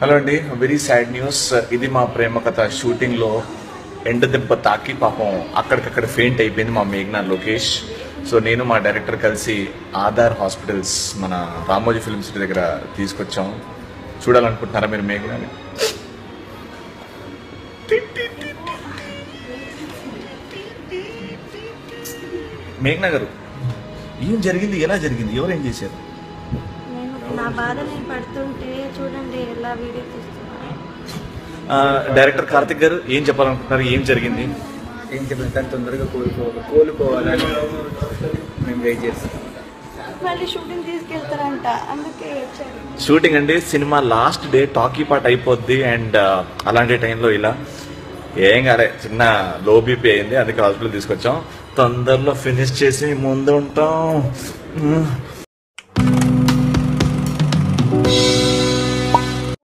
Hello అండి, very sad news. ఇది మా ప్రేమ కథ షూటింగ్లో ఎండ దెబ్బ తాకి పాపం అక్కడికక్కడ ఫెయింట్ అయిపోయింది మా మేఘ్నా లోకేష్. సో నేను మా డైరెక్టర్ కలిసి ఆధార్ హాస్పిటల్స్ మన రామోజీ ఫిల్మ్ సిటీ దగ్గర తీసుకొచ్చాం. చూడాలనుకుంటున్నారా మీరు మేఘ్నాని? మేఘ్నా గారు, ఏం జరిగింది? ఎలా జరిగింది? ఎవరు ఏం చేశారు? నా బాధ నేను పడుతుంటే చూడండి ఎలా వీడియో తీస్తున్నా. డైరెక్టర్ కార్తిక్ గారు ఏం చెప్పాలనుకుంటున్నారు? ఏం జరిగింది? ఏం చెప్పాలి, తను తొందరగా కోలుకోవాలని మేము వెయిట్ చేస్తాం. మళ్ళీ షూటింగ్ తీసుకెళ్తారంట, అందుకే వచ్చారు. షూటింగ్ అండి, cinema last day talkie part అయిపోద్ది. అండ్ అలాంటి టైంలో ఇలా ఏం కాలే, చిన్న లో బీపీ అయింది, అందుకే హాస్పిటల్ తీసుకొచ్చాం. తొందరలో ఫినిష్ చేసి ముందు ఉంటాం.